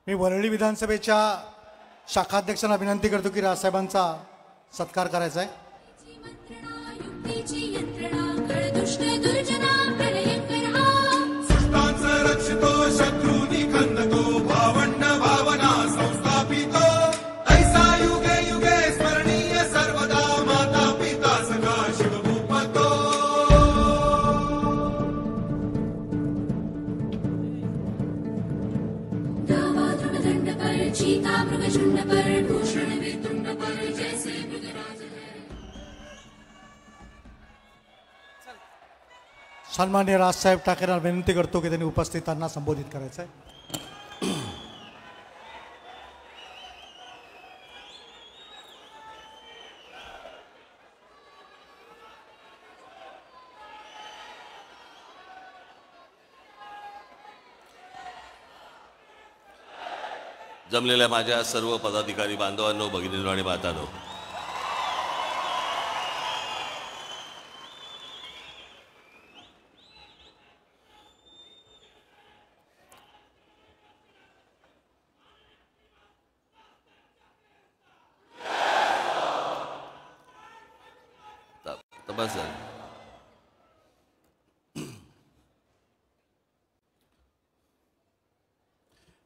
मी वरळी विधानसभेच्या शाखाध्यक्षांना विनंती करतो की राजसाहेबांचा सत्कार करायचा आहे. सन्माननीय राजसाहेब ठाकरेंना विनंती करतो की त्यांनी उपस्थितांना संबोधित करायचं आहे. जमलेल्या माझ्या सर्व पदाधिकारी बांधवांनो, भगिनींनो आणि मातांनो,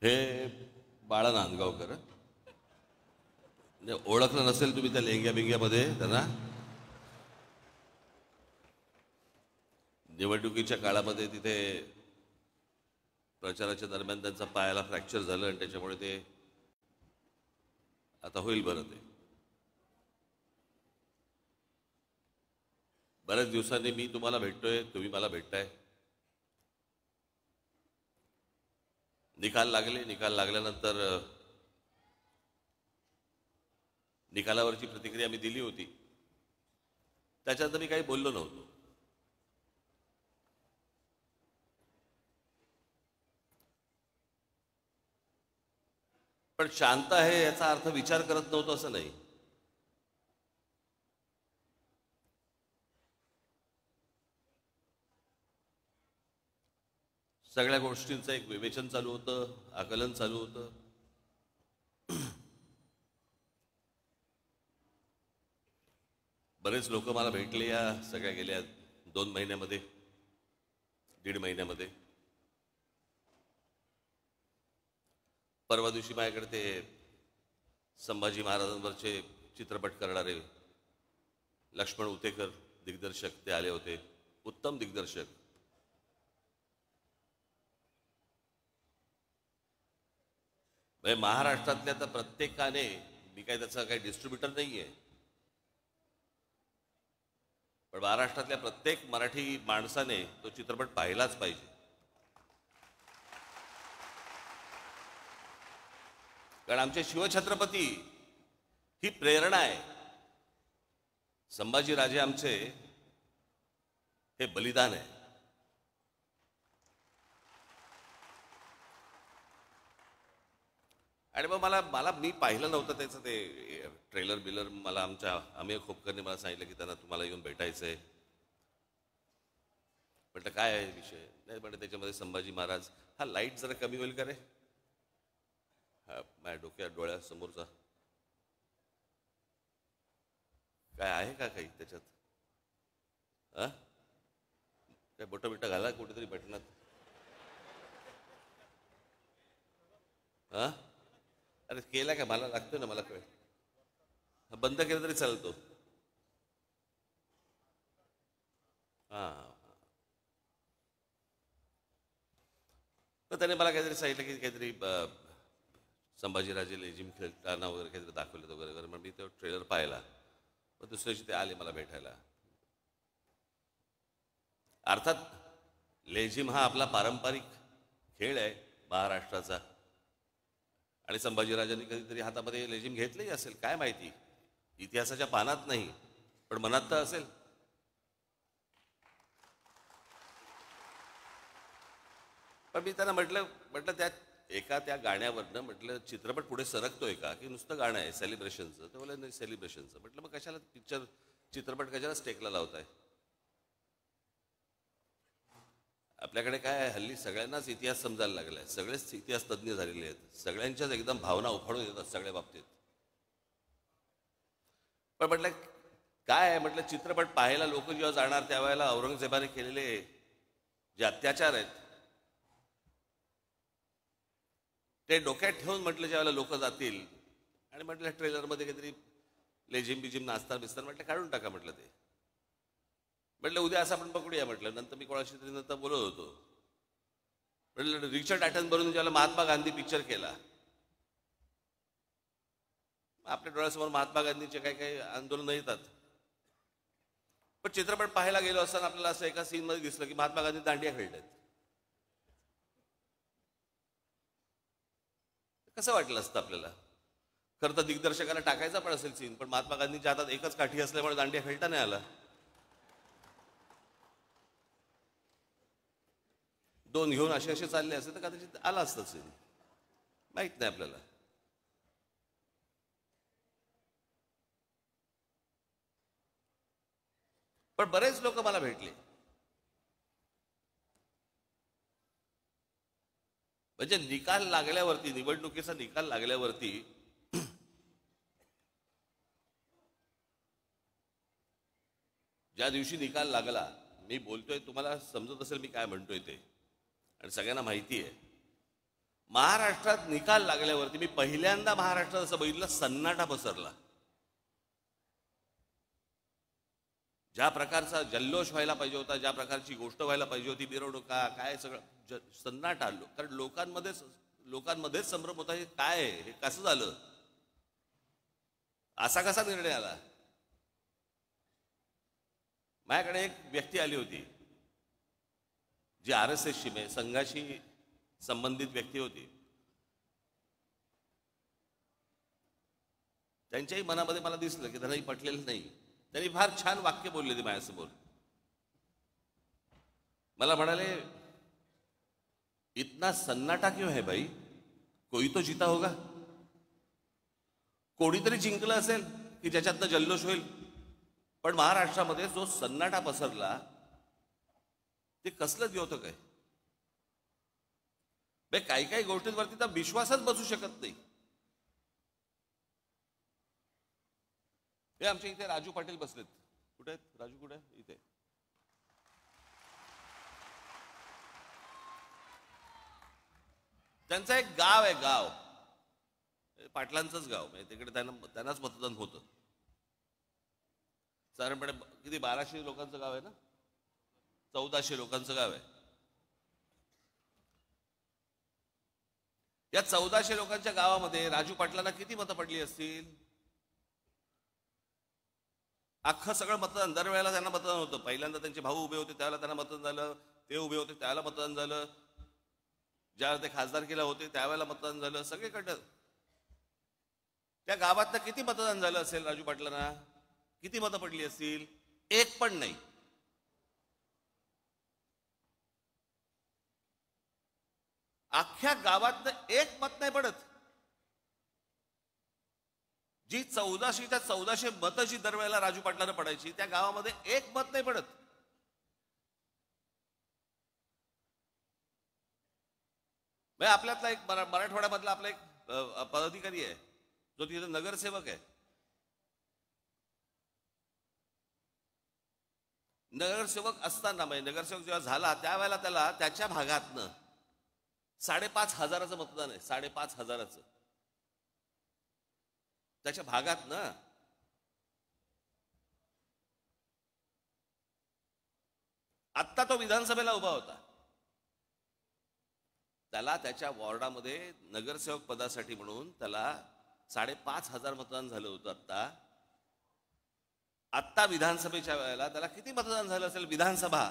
हे बाळा नांदगावकर, म्हणजे ओळखलं नसेल तुम्ही त्या लेंग्या बिंग्यामध्ये त्यांना. निवडणुकीच्या काळामध्ये तिथे प्रचाराच्या दरम्यान त्यांचा पायाला फ्रॅक्चर झालं आणि त्याच्यामुळे ते आता होईल बरं. ते बऱ्याच दिवसांनी मी तुम्हाला भेटतोय, तुम्ही मला भेटताय. निकाल लागले. निकाल लागल्यानंतर निकालावरची प्रतिक्रिया मी दिली होती. त्याच्यानंतर मी काही बोललो नव्हतो. पण शांत आहे याचा अर्थ विचार करत नव्हतो असं नाही. सगळ्या गोष्टींचं एक विवेचन चालू होतं, आकलन चालू होतं. बरेच लोक मला भेटले या सगळ्या गेल्या 2 महिन्यामध्ये, 1.5 महिन्यामध्ये. परवा दिवशी माझ्याकडे ते संभाजी महाराजांवरचे चित्रपट करणारे लक्ष्मण उतेकर दिग्दर्शक ते आले होते. उत्तम दिग्दर्शक. म्हणजे महाराष्ट्रातल्या तर प्रत्येकाने, मी काही त्याचा काही डिस्ट्रीब्युटर नाही आहे, पण महाराष्ट्रातल्या प्रत्येक मराठी माणसाने तो चित्रपट पाहिलाच पाहिजे. कारण आमचे शिवछत्रपती ही प्रेरणा आहे. संभाजीराजे आमचे हे बलिदान आहे. आणि मग मला मी पाहिलं नव्हतं त्याचं ते ट्रेलर बिलर. मला आमच्या अमेय खोपकरने मला सांगितलं की त्यांना तुम्हाला येऊन भेटायचं आहे. म्हटलं काय आहे विषय? नाही म्हटलं त्याच्यामध्ये संभाजी महाराज. हा लाईट जरा कमी होईल का रे? हा माझ्या डोळ्यासमोरचा काय आहे का काही त्याच्यात? काय बोटं बिटं घाला कुठेतरी बटनात. अरे केला का? मला लागतो ना, मला कळ. बंद केलं तरी चालतो. तर त्याने मला काहीतरी सांगितलं की काहीतरी संभाजीराजे लेझिम खेळताना वगैरे काहीतरी दाखवलं वगैरे वगैरे. मग मी तो ट्रेलर पाहिला. मग दुसऱ्या दिवशी ते आले मला भेटायला. अर्थात लेझिम हा आपला पारंपरिक खेळ आहे महाराष्ट्राचा. आणि संभाजीराजांनी कधीतरी हातामध्ये लेझिम घेतलंही असेल, काय माहिती. इतिहासाच्या पानात नाही, पण मनात तर असेल. पण मी त्यांना म्हटलं त्या गाण्यावरनं म्हटलं चित्रपट पुढे सरकतोय का, की नुसतं गाणं आहे सेलिब्रेशनचं? तर बोला नाही, सेलिब्रेशनचं. म्हटलं मग कशाला चित्रपट कशाला स्टेकला लावताय? आपल्याकडे काय आहे, हल्ली सगळ्यांनाच इतिहास समजायला लागलाय, सगळेच इतिहास तज्ज्ञ झालेले आहेत, सगळ्यांच्याच एकदम भावना उफाळून येतात सगळ्या बाबतीत. पण म्हटलं काय आहे, म्हटलं चित्रपट पाहायला लोक जेव्हा जाणार त्यावेळेला औरंगजेबाने केलेले जे अत्याचार आहेत ते डोक्यात ठेवून म्हटलं ज्यावेळेला लोक जातील आणि म्हटलं ट्रेलरमध्ये काहीतरी लेझिम बिजिम नाचता बिस्तार म्हटलं काढून टाका म्हटलं ते. म्हटलं उद्या असं आपण पकडूया म्हटलं. नंतर मी कोणाशी तरी नंतर बोलत होतो, म्हटलं रिचर्ड ॲटनबरोबर ज्याला महात्मा गांधी पिक्चर केला, आपल्या डोळ्यासमोर महात्मा गांधीचे काही काही आंदोलनं येतात, पण चित्रपट पाहायला गेलो असताना आपल्याला असं एका सीन मध्ये दिसलं की महात्मा गांधी दांडिया खेळतात. कसं वाटलं असतं आपल्याला? खरं तर दिग्दर्शकाला टाकायचा पण असेल सीन, पण महात्मा गांधींच्या हातात एकच काठी असल्यामुळे दांडिया खेळता नाही आला. दोन घेऊन असे असे चालले असते तर कदाचित आला असतं सीन, माहित नाही आपल्याला. पण बरेच लोक मला भेटले, म्हणजे निकाल लागल्यावरती, निवडणुकीचा निकाल लागल्यावरती ज्या दिवशी निकाल लागला, मी बोलतोय तुम्हाला समजत असेल मी काय म्हणतोय ते, आणि सगळ्यांना माहिती आहे, महाराष्ट्रात निकाल लागल्यावरती मी पहिल्यांदा महाराष्ट्रात असं बघितलं सन्नाटा पसरला. ज्या प्रकारचा जल्लोष व्हायला पाहिजे होता, ज्या प्रकारची गोष्ट व्हायला पाहिजे होती, मिरवणुका काय सगळं सन्नाट आलो, कारण लोकांमध्येच संभ्रम होता. हे काय आहे, हे कसं झालं, असा कसा निर्णय आला? माझ्याकडे एक व्यक्ती आली होती जी RSSची म्हणजे संघाशी संबंधित व्यक्ती होती. त्यांच्याही मनामध्ये मला दिसलं की त्यांनाही पटलेलं नाही. त्यांनी फार छान वाक्य बोलले ते माझ्यासमोर. मला म्हणाले, इतना सन्नाटा क्यों है भाई, कोई तो जीता होगा, कोणीतरी जिंकलं असेल की ज्याच्यातनं जल्लोष होईल. पण महाराष्ट्रामध्ये जो सन्नाटा पसरला ते कसलं द्योतक आहे. काही काही गोष्टींवरती तर विश्वासच बसू शकत नाही. हे आमच्या इथे राजू पाटील बसलेत. कुठे आहेत राजू? कुठे? इथे. त्यांचं एक गाव आहे, गाव पाटलांचंच गाव, म्हणजे तिकडे त्यांनाच मतदान होतं. साधारणपणे किती 1200 लोकांचं गाव आहे ना, 1400 लोकांचं गाव आहे. या 1400 लोकांच्या गावामध्ये राजू पाटलांना किती मतं पडली असतील? अख्खं सगळं मतदान, दरवेळेला त्यांना मतदान होतं. पहिल्यांदा त्यांचे भाऊ उभे होते त्यावेळेला त्यांना मतदान झालं, ते उभे होते त्यावेळेला मतदान झालं, ज्यावेळेला ते खासदारकीला होते त्यावेळेला मतदान झालं, सगळीकडं. त्या गावातनं किती मतदान झालं असेल राजू पाटलांना? किती मतं पडली असतील? एक पण नाही. अख्ख्या गावातनं एक मत नाही पडत. जी 1400च्या 1400 मतं जी दरवेळेला राजू पाटलांना पडायची, त्या गावामध्ये एक मत नाही पडत. म्हणजे आपल्यातला एक मराठवाड्यामधला आपला एक पदाधिकारी आहे जो तिथे नगरसेवक आहे. नगरसेवक असताना, म्हणजे नगरसेवक जेव्हा झाला त्यावेळेला त्याला त्याच्या भागातनं 5,500 मतदान आहे. 5,500 त्याच्या भागातनं. आत्ता तो विधानसभेला उभा होता, त्याला त्याच्या वॉर्डामध्ये नगरसेवक पदासाठी म्हणून त्याला 5,500 मतदान झालं होतं. आत्ता विधानसभेच्या वेळेला त्याला किती मतदान झालं असेल? विधानसभा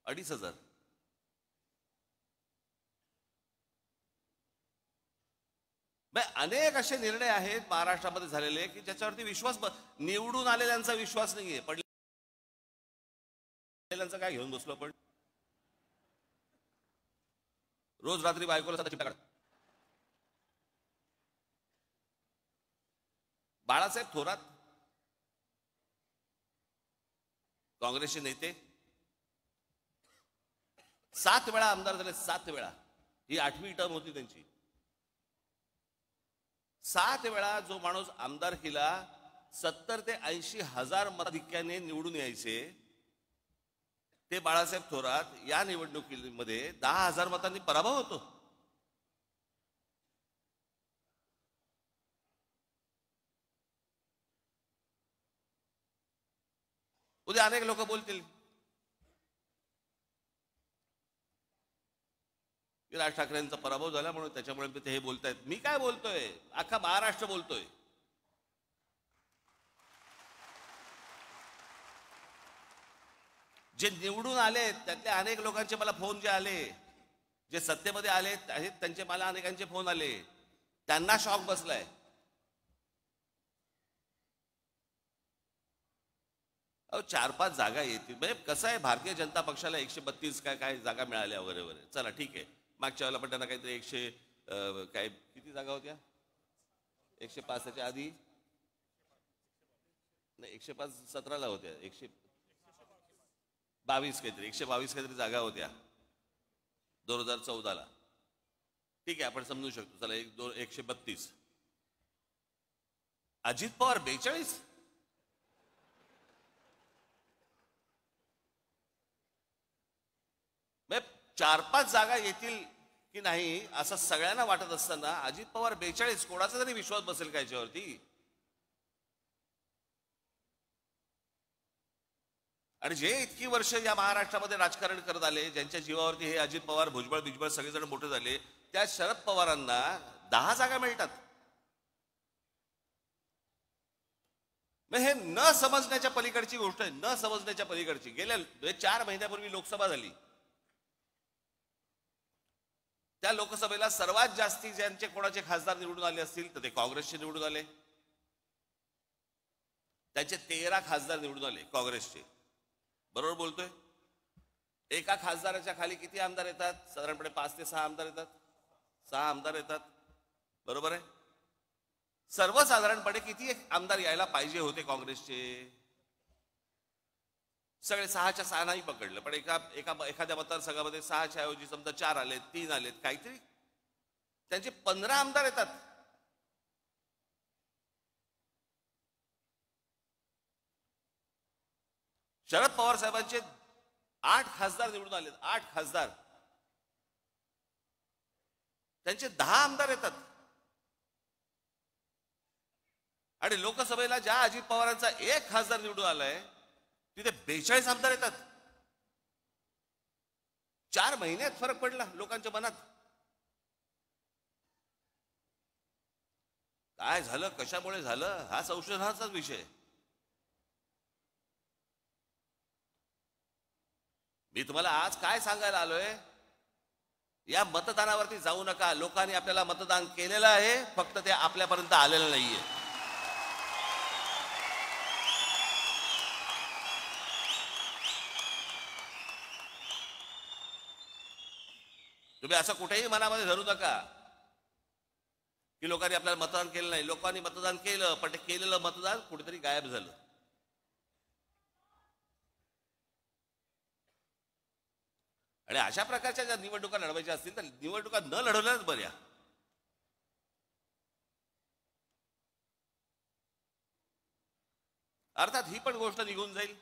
2,500. अनेक असे निर्णय आहेत महाराष्ट्रामध्ये झालेले की ज्याच्यावरती निवडून आलेल्यांचा विश्वास नाहीये. पडलेल्यांचा काय घेऊन बसलो आपण? रोज रात्री बायकोला चिट्टा काढ. बाळासाहेब थोरात काँग्रेसचे नेते, 7 वेळा आमदार झाले, 7 वेळा. ही 8वी टर्म होती त्यांची. 7 वेळा जो माणूस आमदार केला, 70 ते 80 हजार मताधिक्याने निवडून यायचे, ते बाळासाहेब थोरात या निवडणुकीमध्ये 10,000 मतांनी पराभव होतो. उद्या अनेक लोक बोलतील की राज ठाकरेंचा पराभव झाला म्हणून त्याच्यामुळे ते हे बोलतायत. मी काय बोलतोय? अख्खा महाराष्ट्र बोलतोय. जे निवडून आले त्यातल्या अनेक लोकांचे मला फोन जे आले, जे सत्तेमध्ये आले आहेत त्यांचे मला अनेकांचे फोन आले, त्यांना शॉक बसलाय. अहो 4-5 जागा येतील म्हणजे कसं आहे, भारतीय जनता पक्षाला 132 काय जागा मिळाल्या वगैरे वगैरे, चला ठीक आहे. मागच्या वेळेला पण त्यांना काहीतरी 100 काय किती जागा होत्या, 105 च्या आधी नाही, 105 17ला होत्या, 122 काहीतरी 122 काहीतरी जागा होत्या 2014ला. ठीक आहे, आपण समजू शकतो. चला 132. अजित पवार 42. म्हणजे 4-5 जागा येतील की नाही असं सगळ्यांना वाटत असताना अजित पवार 42, कोणाचा तरी विश्वास बसेल का याच्यावरती? आणि जे इतकी वर्ष या महाराष्ट्रामध्ये राजकारण करत आले, ज्यांच्या जीवावरती हे अजित पवार, भुजबळ बिजबळ सगळेजण मोठे झाले, त्या शरद पवारांना 10 जागा मिळतात. हे न समजण्याच्या पलीकडची गोष्ट आहे, न समजण्याच्या पलीकडची. गेल्या 4 महिन्यापूर्वी लोकसभा झाली. त्या लोकसभेला सर्वात जास्ती ज्यांचे कोणाचे खासदार निवडून आले असतील तर ते काँग्रेसचे निवडून आले. त्यांचे 13 खासदार निवडून आले काँग्रेसचे. बरोबर बोलतोय? एका खासदाराच्या खाली किती आमदार येतात? साधारणपणे 5 ते 6 आमदार येतात. 6 आमदार येतात, बरोबर आहे. सर्वसाधारणपणे किती आमदार यायला पाहिजे होते काँग्रेसचे? सगळे 6च्या 6 नाही पकडलं, पण एखाद्या मतदारसंघामध्ये 6च्या ऐवजी समजा 4 आलेत, 3 आलेत, काहीतरी त्यांचे 15 आमदार येतात. शरद पवार साहेबांचे 8 खासदार निवडून आलेत, 8 खासदार. त्यांचे 10 आमदार येतात. आणि लोकसभेला ज्या अजित पवारांचा 1 खासदार निवडून आलाय तिथे 42 आमदार येतात. 4 महिन्यात फरक पडला लोकांच्या मनात. काय झालं, कशामुळे झालं, हा संशोधनाचाच विषय. मी तुम्हाला आज काय सांगायला आलोय, या मतदानावरती जाऊ नका. लोकांनी आपल्याला मतदान केलेलं आहे, फक्त ते आपल्यापर्यंत आलेलं नाहीये. तुम्ही असं कुठेही मनामध्ये धरू नका की लोकांनी आपल्याला मतदान केलं नाही. लोकांनी मतदान केलं, पण ते केलेलं मतदान कुठेतरी गायब झालं. आणि अशा प्रकारच्या ज्या निवडणुका लढवायच्या असतील तर निवडणुका न लढवल्याच बऱ्या. अर्थात ही पण गोष्ट निघून जाईल.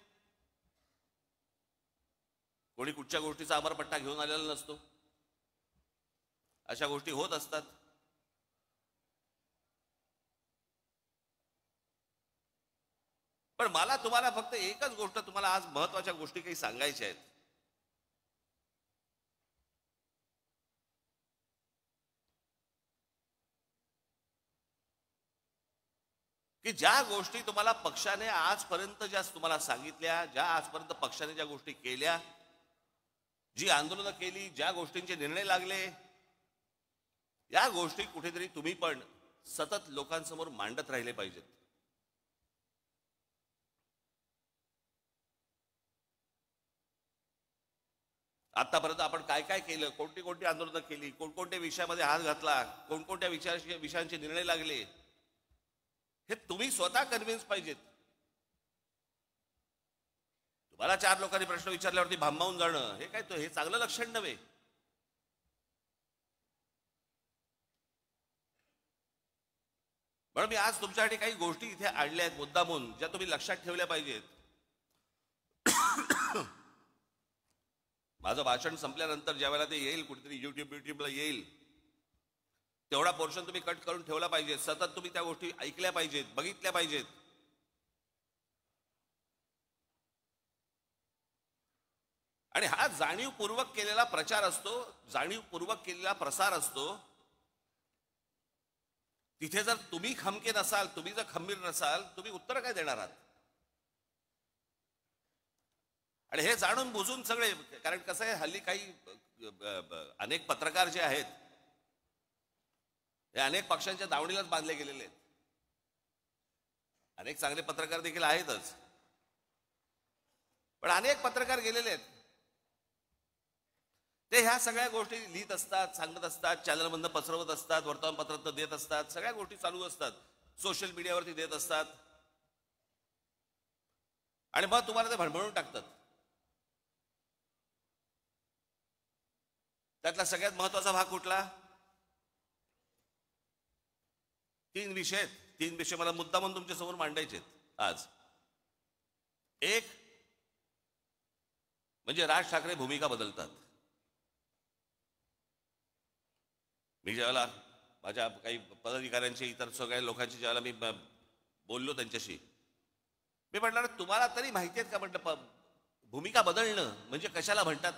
कोणी कुठच्या गोष्टीचा अमरपट्टा घेऊन आलेला नसतो. अशा गोष्टी होत असतात. पण मला तुम्हाला फक्त एकच गोष्ट, तुम्हाला आज महत्वाच्या गोष्टी काही सांगायच्या आहेत. की ज्या गोष्टी तुम्हाला पक्षाने आजपर्यंत ज्या तुम्हाला सांगितल्या, ज्या आजपर्यंत पक्षाने ज्या गोष्टी केल्या, जी आंदोलनं केली, ज्या गोष्टींचे निर्णय लागले, या गोष्टी कुठेतरी तुम्ही पण सतत लोकांसमोर मांडत राहिले पाहिजेत. आतापर्यंत आपण काय काय केलं, कोणती कोणती आंदोलनं केली, कोणकोणत्या विषयामध्ये हात घातला, कोणकोणत्या विषयांचे निर्णय लागले, हे तुम्ही स्वतः कन्व्हिन्स पाहिजेत. तुम्हाला 4 लोकांनी प्रश्न विचारल्यावरती भांबावून जाणं हे काय, हे चांगलं लक्षण नव्हे. म्हणून मी आज तुमच्यासाठी काही गोष्टी इथे आणल्या आहेत मुद्दामून, ज्या तुम्ही लक्षात ठेवल्या पाहिजेत. माझं भाषण संपल्यानंतर ज्यावेळेला ते येईल कुठेतरी युट्यूबला येईल, तेवढा पोर्शन तुम्ही कट करून ठेवला पाहिजे. सतत तुम्ही त्या गोष्टी ऐकल्या पाहिजेत, बघितल्या पाहिजेत. आणि हा जाणीवपूर्वक केलेला प्रचार असतो, जाणीवपूर्वक केलेला प्रसार असतो. तिथे जर तुम्ही खमके नसाल, तुम्ही जर खंबीर नसाल, तुम्ही उत्तर काय देणार आहात? आणि हे जाणून बुजून सगळे, कारण कसं आहे हल्ली काही अनेक पत्रकार जे आहेत हे अनेक पक्षांच्या दावणीलाच बांधले गेलेले आहेत. अनेक चांगले पत्रकार देखील आहेतच, पण अनेक पत्रकार गेलेले आहेत. ते ह्या सगळ्या गोष्टी लिहित असतात, सांगत असतात, चॅनलमधनं पसरवत असतात, वर्तमानपत्रात देत असतात, सगळ्या गोष्टी चालू असतात, सोशल मीडियावरती देत असतात. आणि मग तुम्हाला ते भणभणून टाकतात. त्यातला सगळ्यात महत्वाचा भाग कुठला? 3 विषय मला मुद्दा म्हणून तुमच्या समोर मांडायचे आज. एक म्हणजे राज ठाकरे भूमिका बदलतात. मी ज्यावेळेला माझ्या काही पदाधिकाऱ्यांची, इतर सगळ्या लोकांची ज्यावेळेला मी बोललो त्यांच्याशी, मी म्हटलं तुम्हाला तरी माहिती आहेत का, म्हटलं भूमिका बदलणं म्हणजे कशाला म्हणतात?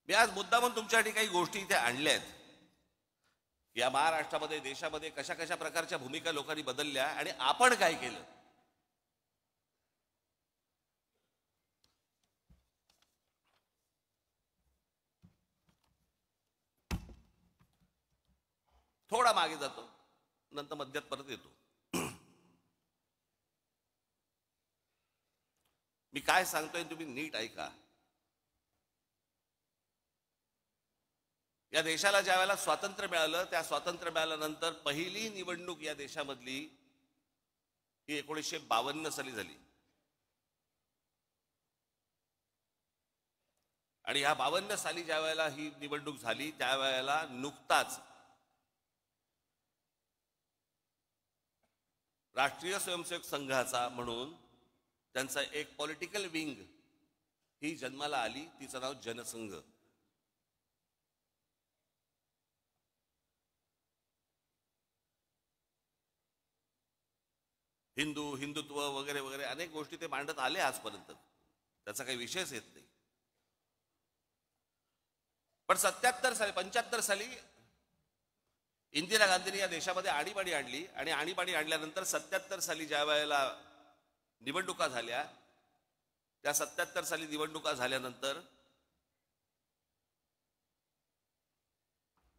मी आज मुद्दा म्हणून तुमच्यासाठी काही गोष्टी इथे आणल्या आहेत. या महाराष्ट्रामध्ये, देशामध्ये कशा कशा प्रकारच्या भूमिका लोकांनी बदलल्या आणि आपण काय केलं. थोडा मागे जातो, नंतर मध्यात परत येतो. मी काय सांगतोय तुम्ही नीट ऐका. या देशाला ज्या वेळेला स्वातंत्र्य मिळालं, त्या स्वातंत्र्य मिळाल्यानंतर पहिली निवडणूक या देशामधली ही 1952 साली झाली. आणि ह्या 52 साली ज्या वेळेला ही निवडणूक झाली, त्यावेळेला नुकताच राष्ट्रीय स्वयंसेवक संघाचा म्हणून त्यांचा एक पॉलिटिकल विंग ही जन्माला आली. तिचं नाव जनसंघ. हिंदुत्व वगैरे वगैरे अनेक गोष्टी ते मांडत आले आजपर्यंत, त्याचा काही विषयच येत नाही. पण 75 साली इंदिरा गांधींनी या देशामध्ये आणीबाणी आणली. आणि आणीबाणी आणल्यानंतर 77 साली ज्या वेळेला निवडणुका झाल्या, त्या 77 साली निवडणुका झाल्यानंतर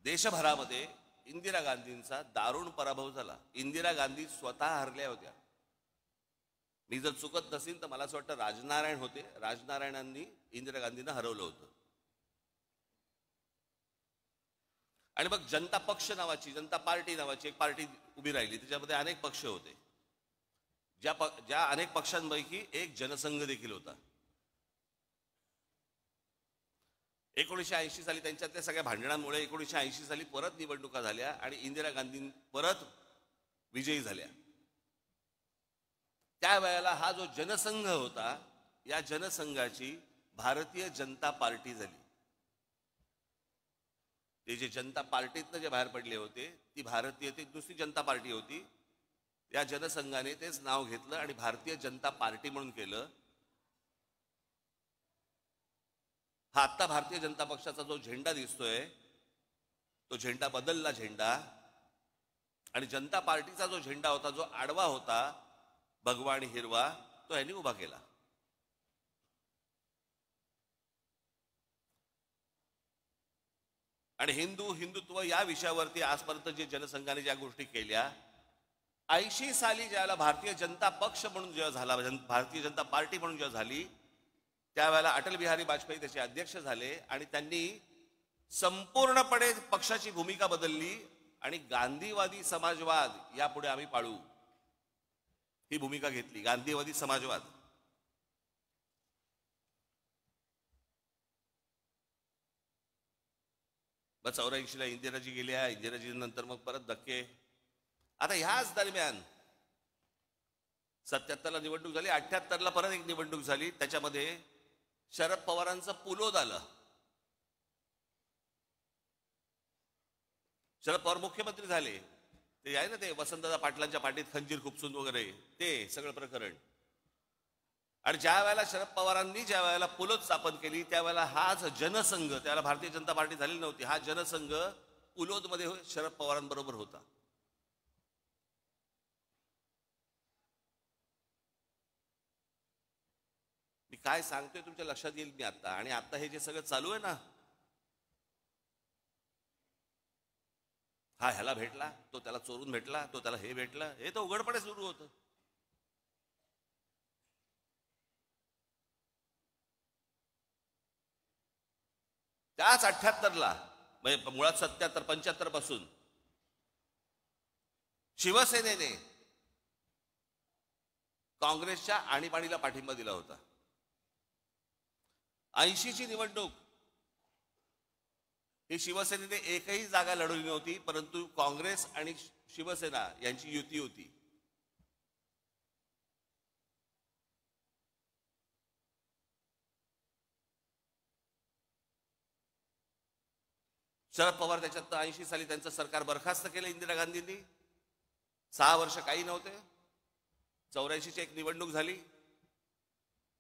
देशभरामध्ये इंदिरा गांधींचा दारुण पराभव झाला. इंदिरा गांधी स्वतः हरल्या होत्या. मी जर चुकत नसेल तर मला असं वाटतं राजनारायण होते, राजनारायणांनी इंदिरा गांधींना हरवलं होतं. आणि मग जनता पक्ष नावाची, जनता पार्टी नावाची एक पार्टी उभी राहिली. त्याच्यामध्ये अनेक पक्ष होते. ज्या अनेक पक्षांपैकी एक जनसंघ देखील होता. 1980 साली त्यांच्यातल्या सगळ्या भांडणांमुळे 1980 साली परत निवडणुका झाल्या आणि इंदिरा गांधी परत विजयी झाल्या. त्यावेळेला हा जो जनसंघ होता, या जनसंघाची भारतीय जनता पार्टी झाली. ते जे जनता पार्टीतनं जे बाहेर पडले होते, ती भारतीय, ती दुसरी जनता पार्टी होती. या जनसंघाने तेच नाव घेतलं आणि भारतीय जनता पार्टी म्हणून केलं. हा आत्ता भारतीय जनता पक्षाचा जो झेंडा दिसतोय, तो झेंडा बदलला झेंडा. आणि जनता पार्टीचा जो झेंडा होता, जो आडवा होता, भगवा आणि हिरवा, तो यांनी उभा केला. आणि हिंदुत्व या विषयावरती आजपर्यंत जे जनसंघाने ज्या गोष्टी केल्या, 80 साली ज्याला भारतीय जनता पक्ष म्हणून जेव्हा झाला, भारतीय जनता पार्टी म्हणून जेव्हा झाली, त्यावेळेला अटल बिहारी वाजपेयी त्याचे अध्यक्ष झाले. आणि त्यांनी संपूर्णपणे पक्षाची भूमिका बदलली आणि गांधीवादी समाजवाद यापुढे आम्ही पाळू, ही भूमिका घेतली. गांधीवादी समाजवाद. मग 84ला इंदिराजी गेल्या, इंदिराजी नंतर मग परत धक्के. आता ह्याच दरम्यान 77ला निवडणूक झाली, 78ला परत एक निवडणूक झाली. त्याच्यामध्ये शरद पवारांचं पुलोद आलं. शरद पवार मुख्यमंत्री झाले. ते आहे ना ते वसंतदादा पाटलांच्या पाठीत खंजीर खुपसून वगैरे ते सगळं प्रकरण. आणि ज्या वेळेला शरद पवारांनी ज्या वेळेला पुलोद स्थापन केली त्यावेळेला हाच जनसंघ, त्यावेळेला भारतीय जनता पार्टी झालेली नव्हती, हा जनसंघ पुलोदमध्ये शरद पवारांबरोबर होता. मी काय सांगतोय तुमच्या लक्षात येईल मी आता. आणि आता हे जे सगळं चालू आहे ना, हा ह्याला भेटला, तो त्याला चोरून भेटला, तो त्याला हे भेटला, हे तर उघडपणे सुरू होतं. त्याच 78ला म्हणजे मुळात 77-75 पासून शिवसेनेने काँग्रेसच्या आणीबाणीला पाठिंबा दिला होता. 80ची निवडणूक ही शिवसेनेने एकही जागा लढवली नव्हती, परंतु काँग्रेस आणि शिवसेना यांची युती होती. शरद पवार त्याच्यात 80 साली त्यांचं सरकार बरखास्त केलं इंदिरा गांधींनी. 6 वर्ष काही नव्हते. 84ची एक निवडणूक झाली.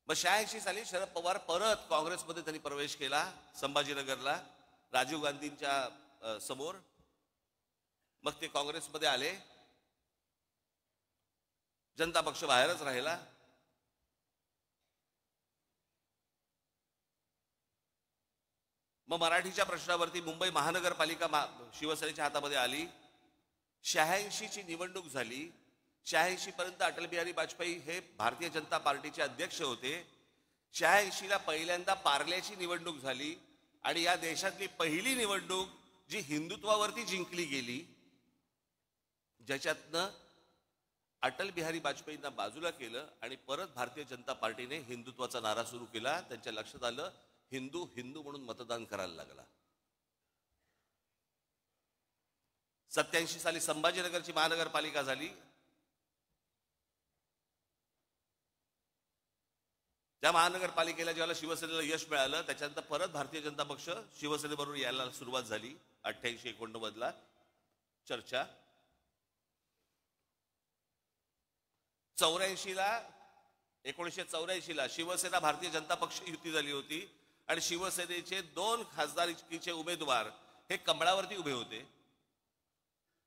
मग 86 साली शरद पवार परत काँग्रेसमध्ये त्यांनी प्रवेश केला संभाजीनगरला राजीव गांधींच्या समोर. मग ते काँग्रेसमध्ये आले. जनता पक्ष बाहेरच राहिला. मग मराठीच्या प्रश्नावरती मुंबई महानगरपालिका शिवसेनेच्या हातामध्ये आली. 86ची निवडणूक झाली. 86 पर्यंत अटल बिहारी वाजपेयी हे भारतीय जनता पार्टीचे अध्यक्ष होते. 86ला पहिल्यांदा पार्ल्याची निवडणूक झाली आणि या देशातली पहिली निवडणूक जी हिंदुत्वावरती जिंकली गेली, ज्याच्यातनं अटल बिहारी वाजपेयींना बाजूला केलं आणि परत भारतीय जनता पार्टीने हिंदुत्वाचा नारा सुरू केला. त्यांच्या लक्षात आलं हिंदू हिंदू म्हणून मतदान करायला लागला. 87 साली संभाजीनगरची महानगरपालिका झाली. त्या महानगरपालिकेला ज्यावेळेला शिवसेनेला यश मिळालं त्याच्यानंतर परत भारतीय जनता पक्ष शिवसेनेबरोबर यायला सुरुवात झाली. 88-89 चर्चा. 1984ला शिवसेना भारतीय जनता पक्ष युती झाली होती आणि शिवसेनेचे 2 खासदारकीचे उमेदवार हे कमळावरती उभे होते,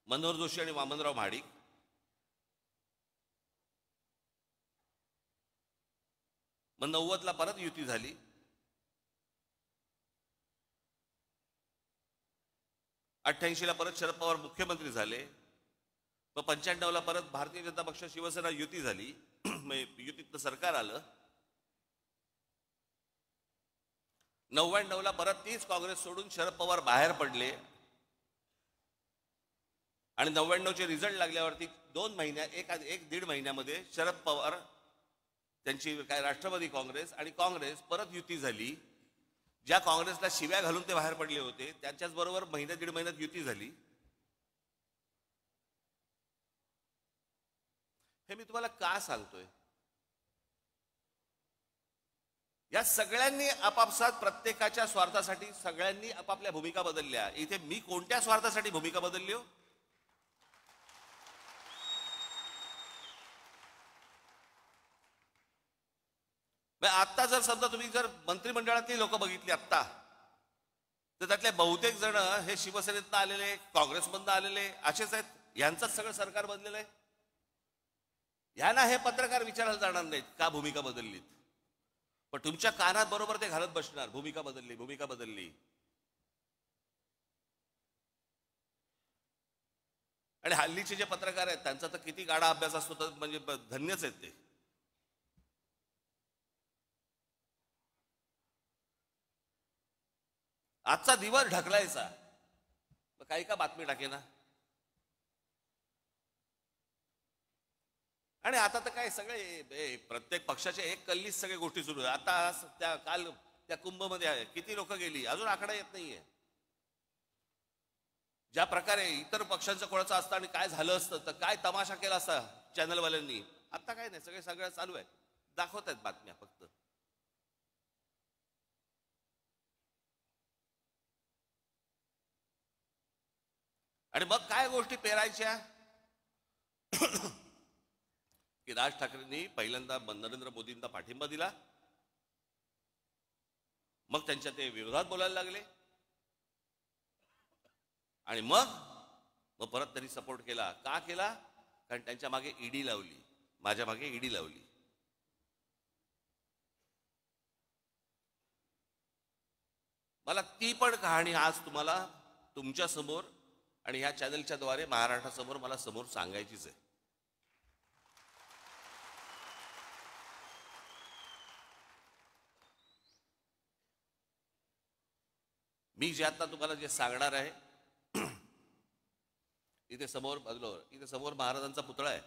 मनोहर जोशी आणि वामनराव महाडिक. मग 90ला परत युती झाली. 88ला परत शरद पवार मुख्यमंत्री झाले. मग 95ला परत भारतीय जनता पक्ष शिवसेना युती झाली. युतीतलं सरकार आलं. 99ला परत तीच काँग्रेस सोडून शरद पवार बाहेर पडले आणि 99चे रिझल्ट लागल्यावरती 2 महिन्यात एक दीड महिन्यामध्ये शरद पवार त्यांची काय राष्ट्रवादी काँग्रेस आणि काँग्रेस परत युती झाली. ज्या काँग्रेसला शिव्या घालून ते बाहेर पडले होते त्यांच्याच बरोबर दीड महिन्यात युती झाली. हे मी तुम्हाला का सांगतोय? या सगळ्यांनी आपापसात प्रत्येकाच्या स्वार्थासाठी सगळ्यांनी आपापल्या भूमिका बदलल्या. इथे मी कोणत्या स्वार्थासाठी भूमिका बदलली हो? आता जर समजा तुम्ही जर मंत्रिमंडळातली लोक बघितली आत्ता, तर त्यातले बहुतेक जण हे शिवसेनेतनं आलेले, काँग्रेसमधनं आलेले असेच आहेत. यांचंच सगळं सरकार बनलेलं आहे. यांना हे पत्रकार विचारायला जाणार नाहीत का भूमिका बदललीत, पण तुमच्या कानात बरोबर ते घालत बसणार भूमिका बदलली, भूमिका बदलली. आणि हल्लीचे जे पत्रकार आहेत त्यांचा तर किती गाढा अभ्यास असतो, तर म्हणजे धन्यच आहेत ते. आजचा दिवस ढकलायचा, काही का बातमी टाके ना. आणि आता तर काय सगळे प्रत्येक पक्षाच्या एक कल्लीच सगळ्या गोष्टी सुरू आहेत. आता त्या काल त्या कुंभमध्ये आहे किती लोक गेली अजून आकडा येत नाहीये. ज्या प्रकारे इतर पक्षांचं कोणाचं असतं आणि काय झालं असतं तर काय तमाशा केला असता चॅनलवाल्यांनी, आता काय नाही, सगळं चालू आहे, दाखवत आहेत बातम्या फक्त. आणि मग काय गोष्टी पेरायच्या की राज ठाकरेंनी पहिल्यांदा नरेंद्र मोदींना पाठिंबा दिला, मग त्यांच्या ते विरोधात बोलायला लागले आणि मग परत त्यांनी सपोर्ट केला. का केला? कारण त्यांच्या मागे ईडी लावली, माझ्या मागे ईडी लावली. मला ती पण कहाणी आज तुम्हाला तुमच्या समोर आणि ह्या चॅनलच्या द्वारे महाराष्ट्रासमोर मला समोर सांगायचीच आहे. मी जे आता तुम्हाला जे सांगणार आहे, इथे समोर इथे समोर महाराजांचा पुतळा आहे,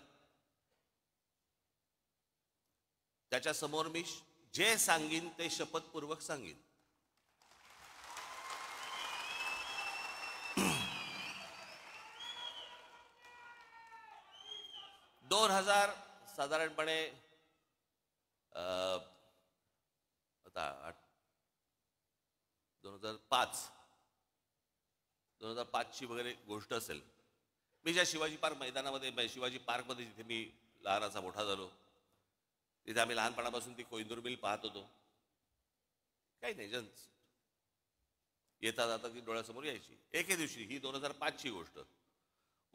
त्याच्या समोर मी जे सांगीन ते शपथपूर्वक सांगीन. साधारणपणे आता 2005 ची वगैरे गोष्ट असेल. मी ज्या शिवाजी पार्क मैदानामध्ये, शिवाजी पार्कमध्ये जिथे मी लहानाचा मोठा झालो, तिथे आम्ही लहानपणापासून ती कोइंदूर मिल पाहत होतो. काही नाही, येता जाता ती डोळ्यासमोर यायची. एके दिवशी, ही 2005 ची गोष्ट,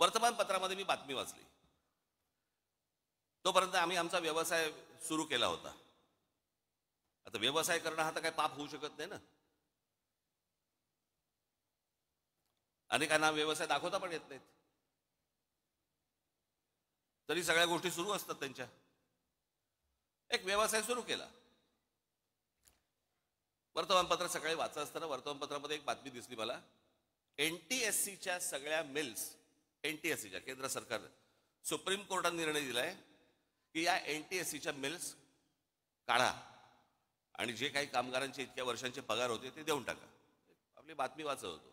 वर्तमानपत्रामध्ये मी बातमी वाचली. तोपर्यंत आम्ही आमचा व्यवसाय सुरू केला होता. आता व्यवसाय करणं हा तर काही पाप होऊ शकत नाही ना. अनेकांना व्यवसाय दाखवता पण येत नाहीत, तरी सगळ्या गोष्टी सुरू असतात त्यांच्या. एक व्यवसाय सुरू केला. वर्तमानपत्र सकाळी वाचत असताना वर्तमानपत्रामध्ये एक बातमी दिसली मला. एनटीएससीच्या सगळ्या मिल्स, एनटीएससीच्या, केंद्र सरकार सुप्रीम कोर्टाने निर्णय दिलाय की या एनटीएससीच्या मिल्स काढा आणि जे काही कामगारांचे इतक्या वर्षांचे पगार होते ते देऊन टाका. आपली बातमी वाचत होतो.